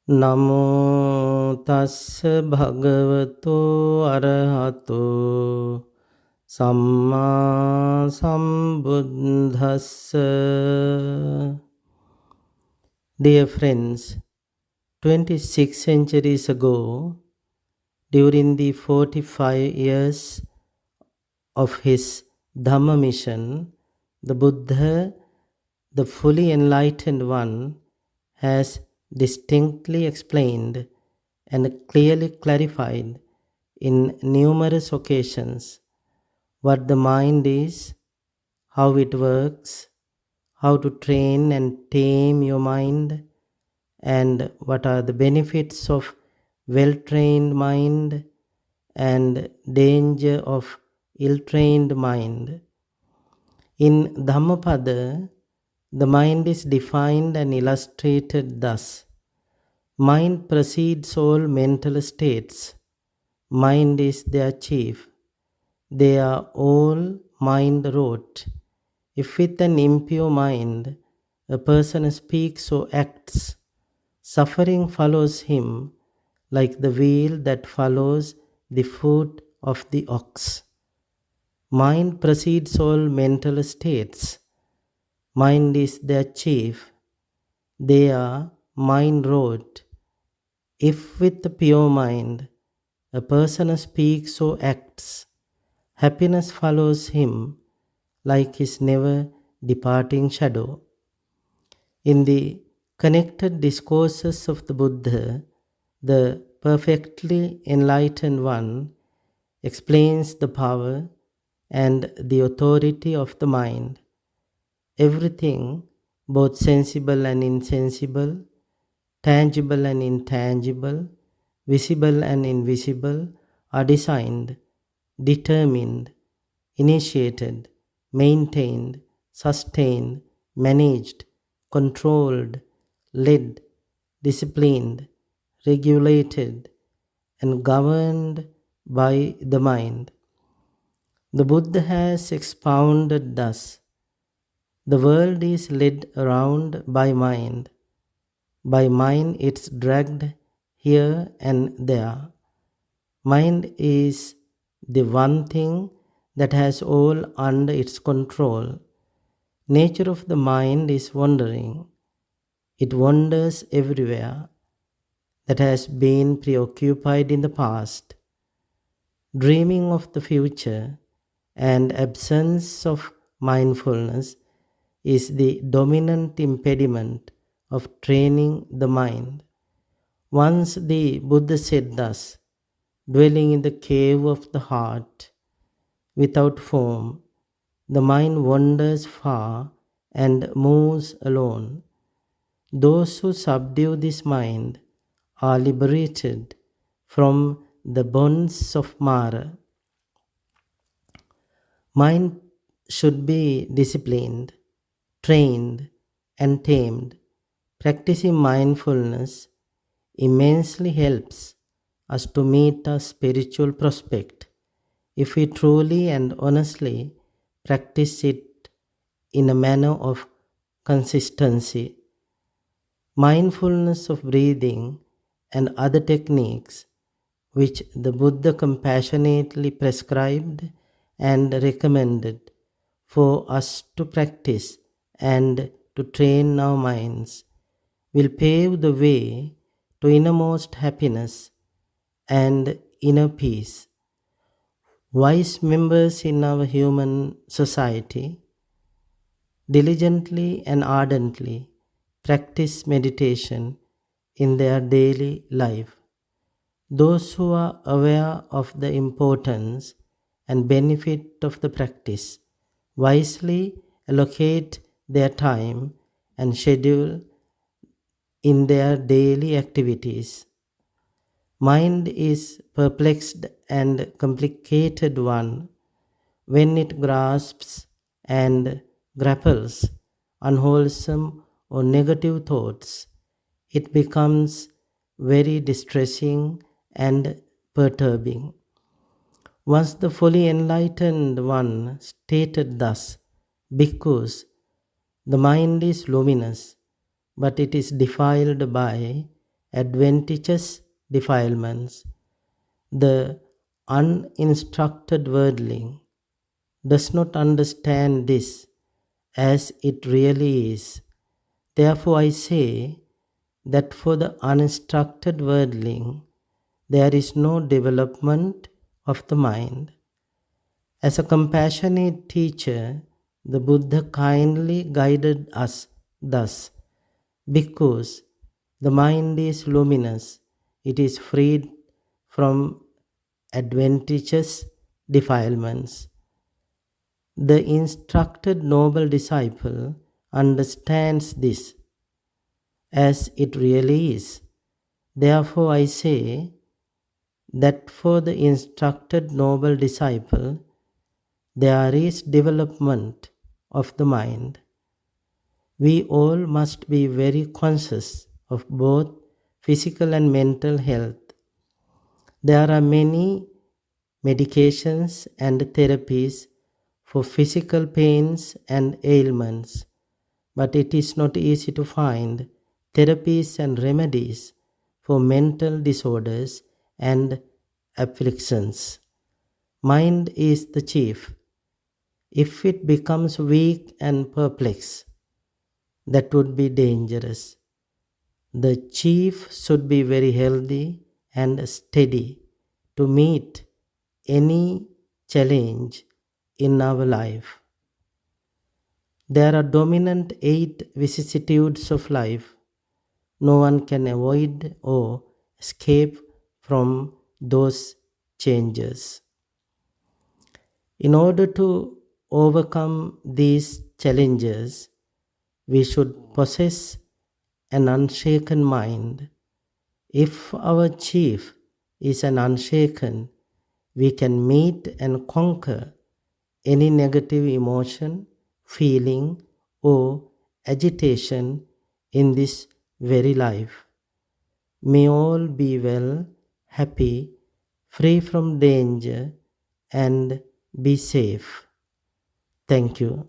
නමෝ තස්ස භගවතෝ අරහතෝ සම්මා සම්බුද්දස්ස. Dear friends, 26 centuries ago, during the 45 years of his Dhamma mission, the Buddha, the fully enlightened one, has distinctly explained and clearly clarified in numerous occasions what the mind is, how it works, how to train and tame your mind, and what are the benefits of well-trained mind and danger of ill-trained mind. In Dhammapada, the mind is defined and illustrated thus. Mind precedes all mental states. Mind is their chief. They are all mind-wrought. If with an impure mind a person speaks or acts, suffering follows him like the wheel that follows the foot of the ox. Mind precedes all mental states. Mind is their chief. They are mind-wrought. If with the pure mind a person speaks or acts, happiness follows him like his never departing shadow. In the connected discourses of the Buddha, the perfectly enlightened one explains the power and the authority of the mind. Everything, both sensible and insensible, tangible and intangible, visible and invisible, are designed, determined, initiated, maintained, sustained, managed, controlled, led, disciplined, regulated, and governed by the mind. The Buddha has expounded thus: the world is led around by mind. By mind it's dragged here and there. Mind is the one thing that has all under its control. Nature of the mind is wandering. It wanders everywhere. That has been preoccupied in the past, dreaming of the future, and absence of mindfulness is the dominant impediment of training the mind. Once the Buddha said thus: dwelling in the cave of the heart, without form, the mind wanders far and moves alone. Those who subdue this mind are liberated from the bonds of Mara. Mind should be disciplined, trained, and tamed. Practicing mindfulness immensely helps us to meet our spiritual prospect if we truly and honestly practice it in a manner of consistency. Mindfulness of breathing and other techniques which the Buddha compassionately prescribed and recommended for us to practice and to train our minds will pave the way to innermost happiness and inner peace. Wise members in our human society diligently and ardently practice meditation in their daily life. Those who are aware of the importance and benefit of the practice wisely allocate their time and schedule in their daily activities. Mind is perplexed and complicated one when it grasps and grapples unwholesome or negative thoughts. It becomes very distressing and perturbing. Once the fully enlightened one stated thus: Bhikkhus, the mind is luminous, but it is defiled by adventitious defilements. The uninstructed worldling does not understand this as it really is. Therefore, I say that for the uninstructed worldling, there is no development of the mind. As a compassionate teacher, the Buddha kindly guided us thus, because the mind is luminous, it is freed from adventitious defilements. The instructed noble disciple understands this as it really is. Therefore, I say that for the instructed noble disciple, there is development of the mind. We all must be very conscious of both physical and mental health. There are many medications and therapies for physical pains and ailments, but it is not easy to find therapies and remedies for mental disorders and afflictions. Mind is the chief. If it becomes weak and perplexed, that would be dangerous. The chief should be very healthy and steady to meet any challenge in our life. There are dominant 8 vicissitudes of life. No one can avoid or escape from those changes. In order to overcome these challenges, we should possess an unshaken mind. If our chief is an unshaken, we can meet and conquer any negative emotion, feeling, or agitation in this very life. May all be well, happy, free from danger, and be safe. Thank you.